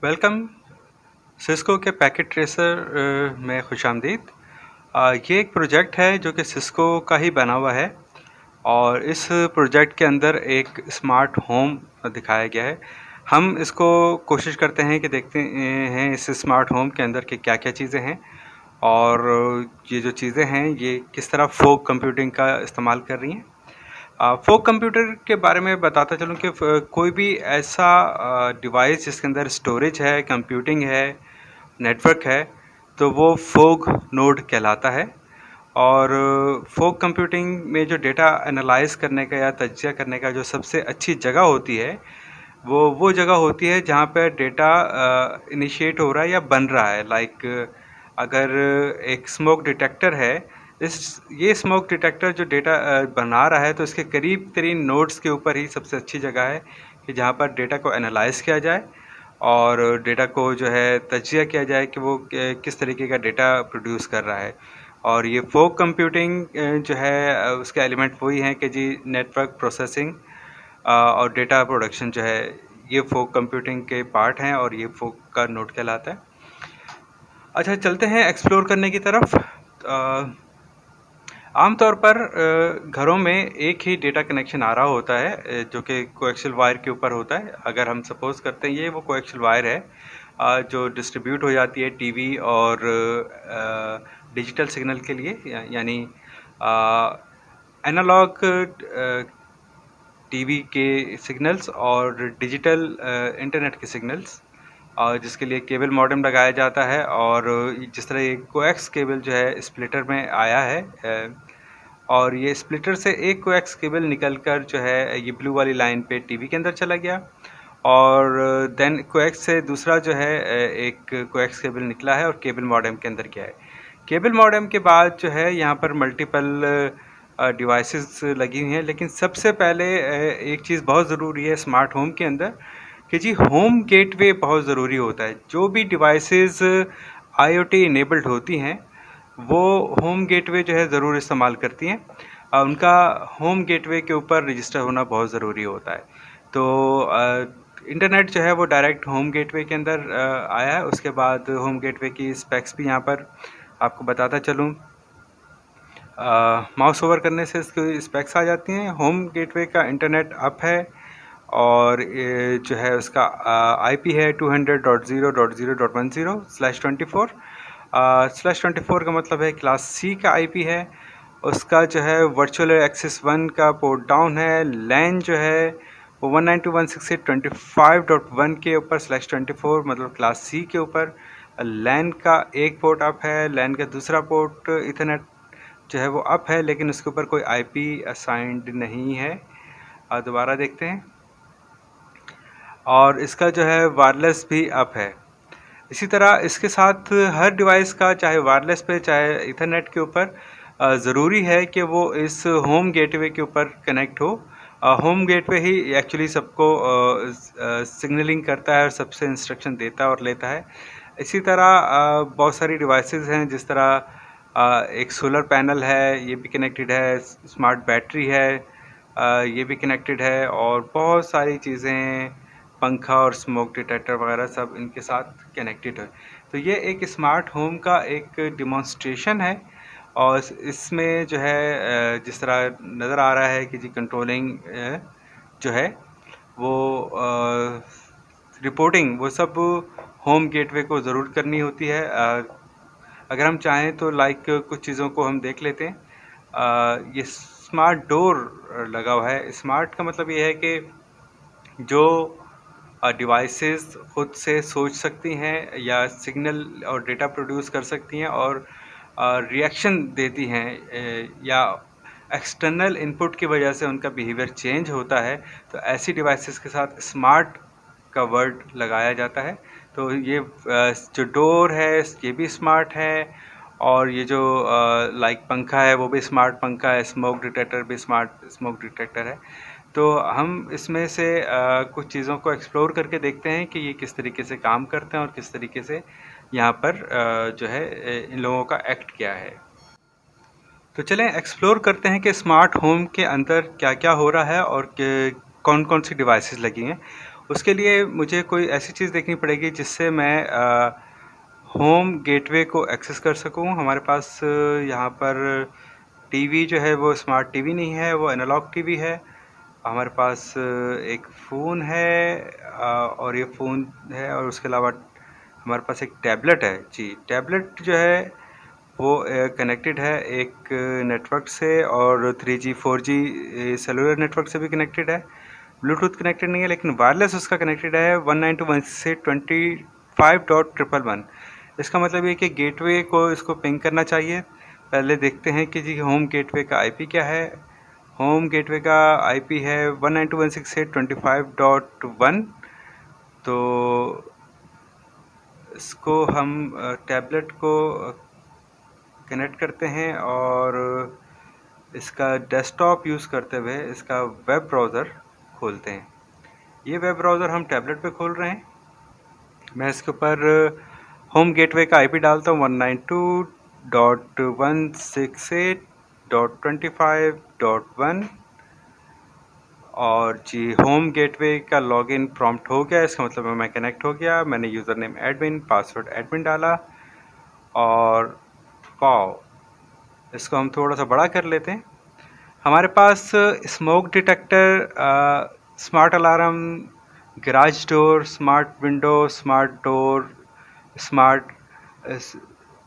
Welcome. Cisco के packet tracer में खुशामदीद। ये एक प्रोजेक्ट है जो कि सिस्को का ही बना हुआ है और इस प्रोजेक्ट के अंदर एक स्मार्ट होम दिखाया गया है। हम इसको कोशिश करते हैं कि देखते हैं इस स्मार्ट होम के अंदर के क्या-क्या चीज़ें हैं और ये जो चीज़ें हैं ये किस तरह फोग कंप्यूटिंग का इस्तेमाल कर रही हैं। फोग कंप्यूटर के बारे में बताता चलूँ कि कोई भी ऐसा डिवाइस जिसके अंदर स्टोरेज है, कंप्यूटिंग है, नेटवर्क है, तो वो फोग नोड कहलाता है। और फोग कंप्यूटिंग में जो डेटा एनालाइज करने का या तज्जिया करने का जो सबसे अच्छी जगह होती है वो जगह होती है जहाँ पे डेटा इनिशिएट हो रहा है या बन रहा है। लाइक अगर एक स्मोक डिटेक्टर है, ये स्मोक डिटेक्टर जो डेटा बना रहा है तो इसके करीब तरीन नोड्स के ऊपर ही सबसे अच्छी जगह है कि जहाँ पर डेटा को एनालाइज किया जाए और डेटा को जो है तज्जिया किया जाए कि वो किस तरीके का डेटा प्रोड्यूस कर रहा है। और ये फोग कंप्यूटिंग जो है उसके एलिमेंट वही हैं कि जी नेटवर्क प्रोसेसिंग और डेटा प्रोडक्शन जो है ये फोग कंप्यूटिंग के पार्ट हैं और ये फोग का नोड कहलाता है। अच्छा, चलते हैं एक्सप्लोर करने की तरफ। आमतौर पर घरों में एक ही डेटा कनेक्शन आ रहा होता है जो कि कोएक्सियल वायर के ऊपर होता है। अगर हम सपोज़ करते हैं ये वो कोएक्सियल वायर है जो डिस्ट्रीब्यूट हो जाती है टीवी और डिजिटल सिग्नल के लिए, यानी एनालॉग टीवी के सिग्नल्स और डिजिटल इंटरनेट के सिग्नल्स, और जिसके लिए केबल मॉडेम लगाया जाता है। और जिस तरह ये कोएक्स केबल जो है स्प्लिटर में आया है और ये स्प्लिटर से एक कोएक्स केबल निकलकर जो है ये ब्लू वाली लाइन पे टीवी के अंदर चला गया और देन कोएक्स से दूसरा जो है एक कोएक्स केबल निकला है और केबल मॉडेम के अंदर गया है। केबल मॉडेम के बाद जो है यहाँ पर मल्टीपल डिवाइसेस लगी हुई हैं, लेकिन सबसे पहले एक चीज़ बहुत ज़रूरी है स्मार्ट होम के अंदर कि जी होम गेटवे बहुत ज़रूरी होता है। जो भी डिवाइसेस आईओटी इनेबल्ड होती हैं वो होम गेटवे जो है ज़रूर इस्तेमाल करती हैं। उनका होम गेटवे के ऊपर रजिस्टर होना बहुत ज़रूरी होता है। तो इंटरनेट जो है वो डायरेक्ट होम गेटवे के अंदर आया है। उसके बाद होम गेटवे की स्पेक्स भी यहाँ पर आपको बताता चलूँ। माउस ओवर करने से इसकी स्पेक्स आ जाती हैं। होम गेटवे का इंटरनेट अप है और जो है उसका आईपी है 200.0.0.10/24। का मतलब है क्लास सी का आईपी है। उसका जो है वर्चुअल एक्सेस 1 का पोर्ट डाउन है। लैन जो है वो 192.168.25.1 के ऊपर /24 मतलब क्लास सी के ऊपर। लैन का एक पोर्ट अप है, लैन का दूसरा पोर्ट इथरनेट जो है वो अप है, लेकिन उसके ऊपर कोई आईपी असाइंड नहीं है। दोबारा देखते हैं। और इसका जो है वायरलेस भी अप है। इसी तरह इसके साथ हर डिवाइस का चाहे वायरलेस पे चाहे इथरनेट के ऊपर ज़रूरी है कि वो इस होम गेटवे के ऊपर कनेक्ट हो। होम गेटवे ही एक्चुअली सबको सिग्नलिंग करता है और सबसे इंस्ट्रक्शन देता है और लेता है। इसी तरह बहुत सारी डिवाइसेस हैं, जिस तरह एक सोलर पैनल है, ये भी कनेक्टेड है। स्मार्ट बैटरी है, ये भी कनेक्टेड है। और बहुत सारी चीज़ें, पंखा और स्मोक डिटेक्टर वगैरह सब इनके साथ कनेक्टेड है। तो ये एक स्मार्ट होम का एक डिमॉन्स्ट्रेशन है और इसमें जो है जिस तरह नज़र आ रहा है कि जी कंट्रोलिंग जो है वो रिपोर्टिंग वो सब होम गेटवे को ज़रूर करनी होती है। अगर हम चाहें तो लाइक कुछ चीज़ों को हम देख लेते हैं। ये स्मार्ट डोर लगा हुआ है। स्मार्ट का मतलब ये है कि जो डिवाइसेस खुद से सोच सकती हैं या सिग्नल और डेटा प्रोड्यूस कर सकती हैं और रिएक्शन देती हैं, या एक्सटर्नल इनपुट की वजह से उनका बिहेवियर चेंज होता है, तो ऐसी डिवाइसेस के साथ स्मार्ट का वर्ड लगाया जाता है। तो ये जो डोर है ये भी स्मार्ट है और ये जो लाइक पंखा है वो भी स्मार्ट पंखा है, स्मोक डिटेक्टर भी स्मार्ट स्मोक डिटेक्टर है। तो हम इसमें से कुछ चीज़ों को एक्सप्लोर करके देखते हैं कि ये किस तरीके से काम करते हैं और किस तरीके से यहाँ पर जो है इन लोगों का एक्ट क्या है। तो चलें एक्सप्लोर करते हैं कि स्मार्ट होम के अंदर क्या क्या हो रहा है और कौन कौन सी डिवाइसेस लगी हैं। उसके लिए मुझे कोई ऐसी चीज़ देखनी पड़ेगी जिससे मैं होम गेटवे को एक्सेस कर सकूं। हमारे पास यहाँ पर टीवी जो है वो स्मार्ट टीवी नहीं है, वो एनालॉग टीवी है। हमारे पास एक फ़ोन है और ये फ़ोन है, और उसके अलावा हमारे पास एक टैबलेट है। जी, टैबलेट जो है वो कनेक्टेड है एक नेटवर्क से, और 3G 4G सेलुलर नेटवर्क से भी कनेक्टेड है। ब्लूटूथ कनेक्टेड नहीं है, लेकिन वायरलेस उसका कनेक्टेड है 192.1 से 25.111। इसका मतलब ये कि गेटवे को इसको पिंग करना चाहिए। पहले देखते हैं कि जी होम गेटवे का आईपी क्या है। होम गेटवे का आईपी है 192.168.25.1। तो इसको हम टैबलेट को कनेक्ट करते हैं और इसका डेस्कटॉप यूज़ करते हुए इसका वेब ब्राउज़र खोलते हैं। ये वेब ब्राउज़र हम टैबलेट पे खोल रहे हैं। मैं इसके ऊपर होम गेटवे का आईपी डालता हूँ 192.168.25.1, और जी होम गेटवे का लॉगिन प्रॉम्प्ट हो गया। इसका मतलब मैं कनेक्ट हो गया। मैंने user name admin, password admin डाला, और वाओ, इसको हम थोड़ा सा बड़ा कर लेते हैं। हमारे पास smoke detector, smart alarm, garage door, smart window, smart door, smart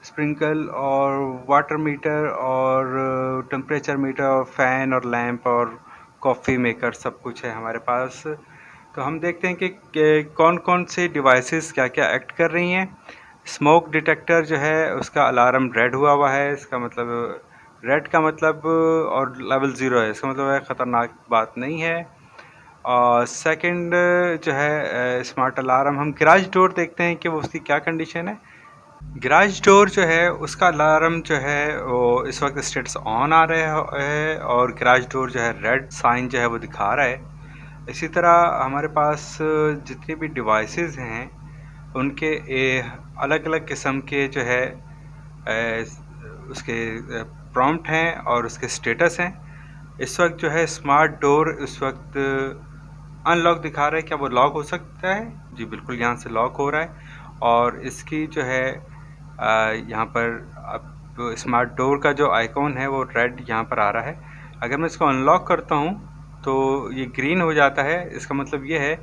sprinkle और वाटर मीटर और टेम्परेचर मीटर और फैन और लैंप और कॉफ़ी मेकर सब कुछ है हमारे पास। तो हम देखते हैं कि कौन कौन से डिवाइसेस क्या क्या एक्ट कर रही हैं। स्मोक डिटेक्टर जो है उसका अलार्म रेड हुआ है। इसका मतलब रेड का मतलब और लेवल 0 है, इसका मतलब है ख़तरनाक बात नहीं है। और सेकंड जो है स्मार्ट अलार्म, हम गैराज डोर देखते हैं कि वो उसकी क्या कंडीशन है। गैराज डोर जो है उसका अलार्म जो है वो इस वक्त स्टेटस ऑन आ रहा है, और गैराज डोर जो है रेड साइन जो है वो दिखा रहा है। इसी तरह हमारे पास जितनी भी डिवाइसेस हैं उनके अलग अलग किस्म के जो है उसके प्रॉम्प्ट हैं और उसके स्टेटस हैं। इस वक्त जो है स्मार्ट डोर इस वक्त अनलॉक दिखा रहा है। क्या वो लॉक हो सकता है? जी बिल्कुल, यहाँ से लॉक हो रहा है। और इसकी जो है यहाँ पर अब स्मार्ट डोर का जो आइकॉन है वो रेड यहाँ पर आ रहा है। अगर मैं इसको अनलॉक करता हूँ तो ये ग्रीन हो जाता है। इसका मतलब ये है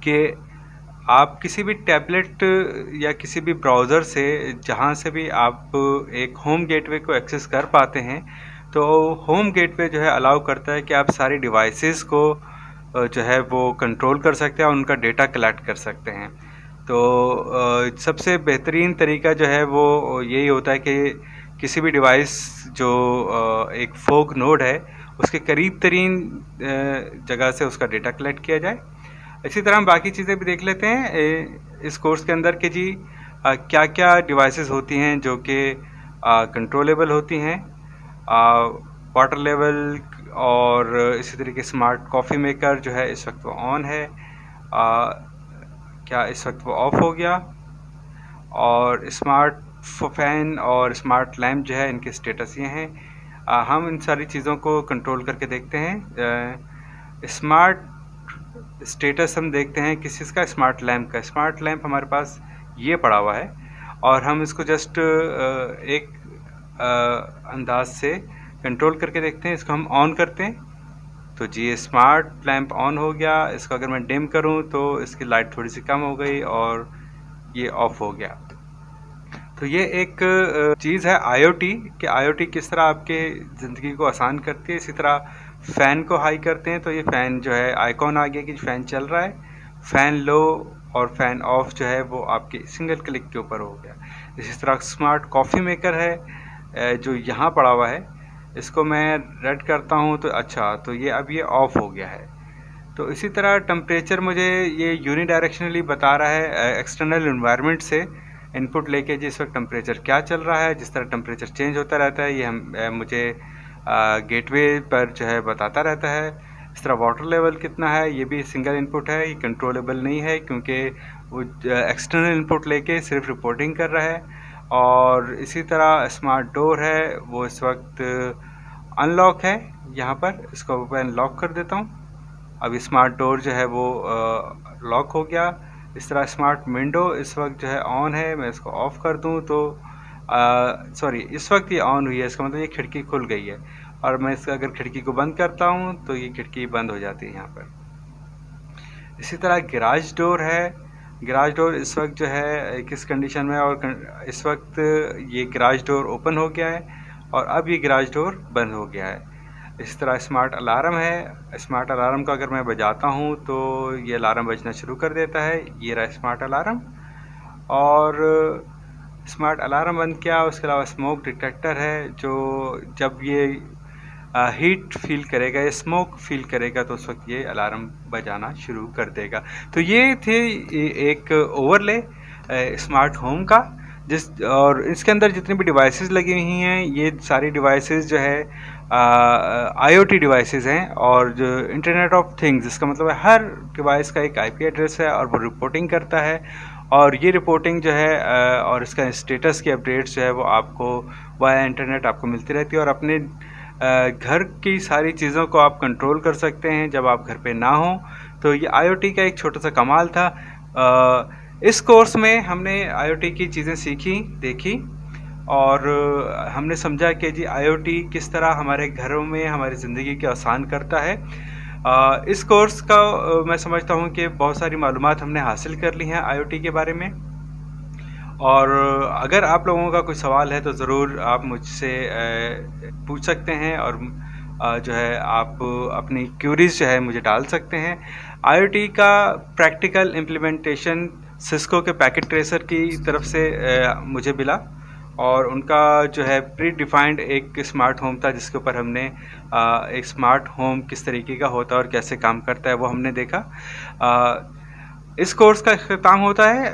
कि आप किसी भी टैबलेट या किसी भी ब्राउज़र से जहाँ से भी आप एक होम गेटवे को एक्सेस कर पाते हैं, तो होम गेटवे जो है अलाउ करता है कि आप सारी डिवाइसेस को जो है वो कंट्रोल कर सकते हैं और उनका डेटा कलेक्ट कर सकते हैं। तो सबसे बेहतरीन तरीका जो है वो यही होता है कि किसी भी डिवाइस जो एक फोक नोड है उसके करीब तरीन जगह से उसका डेटा कलेक्ट किया जाए। इसी तरह हम बाकी चीज़ें भी देख लेते हैं इस कोर्स के अंदर कि जी क्या क्या डिवाइसेस होती हैं जो कि कंट्रोलेबल होती हैं। वाटर लेवल और इसी तरीके स्मार्ट कॉफ़ी मेकर जो है इस वक्त वो ऑन है। क्या इस वक्त वो ऑफ़ हो गया? और स्मार्ट फैन और स्मार्ट लैम्प जो है इनके स्टेटस ये हैं। हम इन सारी चीज़ों को कंट्रोल करके देखते हैं। स्मार्ट स्टेटस हम देखते हैं किस चीज़ का? स्मार्ट लैम्प का। स्मार्ट लैम्प हमारे पास ये पड़ा हुआ है, और हम इसको जस्ट एक अंदाज से कंट्रोल करके देखते हैं। इसको हम ऑन करते हैं तो जी ये स्मार्ट लैम्प ऑन हो गया। इसको अगर मैं डिम करूं तो इसकी लाइट थोड़ी सी कम हो गई और ये ऑफ हो गया। तो ये एक चीज़ है IoT कि IoT किस तरह आपके ज़िंदगी को आसान करती है। इसी तरह फ़ैन को हाई करते हैं तो ये फ़ैन जो है आइकॉन आ गया कि फ़ैन चल रहा है। फ़ैन लो और फ़ैन ऑफ जो है वो आपके सिंगल क्लिक के ऊपर हो गया। इसी तरह स्मार्ट कॉफ़ी मेकर है जो यहाँ पड़ा हुआ है, इसको मैं रेड करता हूँ तो अच्छा, तो ये अब ये ऑफ़ हो गया है। तो इसी तरह टेम्परेचर मुझे ये यूनिडायरेक्शनली बता रहा है एक्सटर्नल इन्वायरमेंट से इनपुट लेके जिस वक्त टेम्परेचर क्या चल रहा है। जिस तरह टेम्परेचर चेंज होता रहता है ये मुझे गेटवे पर जो है बताता रहता है। इस तरह वाटर लेवल कितना है ये भी सिंगल इनपुट है, ये कंट्रोलेबल नहीं है क्योंकि वो एक्सटर्नल इनपुट लेके सिर्फ रिपोर्टिंग कर रहा है। और इसी तरह स्मार्ट डोर है वो इस वक्त अनलॉक है। यहाँ पर इसको मैं लॉक कर देता हूँ। अभी स्मार्ट डोर जो है वो लॉक हो गया। इस तरह स्मार्ट विंडो इस वक्त जो है ऑन है, मैं इसको ऑफ़ कर दूं तो सॉरी, इस वक्त ये ऑन हुई है, इसका मतलब ये खिड़की खुल गई है। और मैं इसका अगर खिड़की को बंद करता हूं तो ये खिड़की बंद हो जाती है यहाँ पर। इसी तरह गैराज डोर है। गैराज डोर इस वक्त जो है किस कंडीशन में, और इस वक्त ये गैराज डोर ओपन हो गया है और अब ये गैराज डोर बंद हो गया है। इस तरह स्मार्ट अलार्म है। स्मार्ट अलार्म का अगर मैं बजाता हूँ तो ये अलार्म बजना शुरू कर देता है। ये रहा स्मार्ट अलार्म। और स्मार्ट अलार्म बंद किया। उसके अलावा स्मोक डिटेक्टर है, जो जब ये हीट फील करेगा या स्मोक फील करेगा तो उस वक्त ये अलार्म बजाना शुरू कर देगा। तो ये थे एक ओवरले स्मार्ट होम का, और इसके अंदर जितनी भी डिवाइसेस लगी हुई हैं ये सारी डिवाइसेस जो है IoT डिवाइसेस हैं, और जो इंटरनेट ऑफ थिंग्स, इसका मतलब है हर डिवाइस का एक IP एड्रेस है और वो रिपोर्टिंग करता है। और ये रिपोर्टिंग जो है और इसका स्टेटस की अपडेट्स जो है वो आपको वाया इंटरनेट आपको मिलती रहती है, और अपने घर की सारी चीज़ों को आप कंट्रोल कर सकते हैं जब आप घर पे ना हो। तो ये IoT का एक छोटा सा कमाल था। इस कोर्स में हमने IoT की चीज़ें सीखी, देखी, और हमने समझा कि जी IoT किस तरह हमारे घरों में हमारी ज़िंदगी को आसान करता है। इस कोर्स का मैं समझता हूँ कि बहुत सारी मालूमात हमने हासिल कर ली हैं IoT के बारे में। और अगर आप लोगों का कोई सवाल है तो ज़रूर आप मुझसे पूछ सकते हैं, और जो है आप अपनी क्यूरीज जो है मुझे डाल सकते हैं। IoT का प्रैक्टिकल इम्प्लीमेंटेशन सिस्को के पैकेट ट्रेसर की तरफ से मुझे मिला, और उनका जो है प्री डिफाइंड एक स्मार्ट होम था जिसके ऊपर हमने एक स्मार्ट होम किस तरीके का होता है और कैसे काम करता है वो हमने देखा। इस कोर्स का अख्ताम होता है।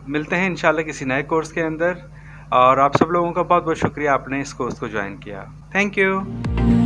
मिलते हैं इंशाल्लाह किसी नए कोर्स के अंदर, और आप सब लोगों का बहुत बहुत शुक्रिया आपने इस कोर्स को ज्वाइन किया। Thank you.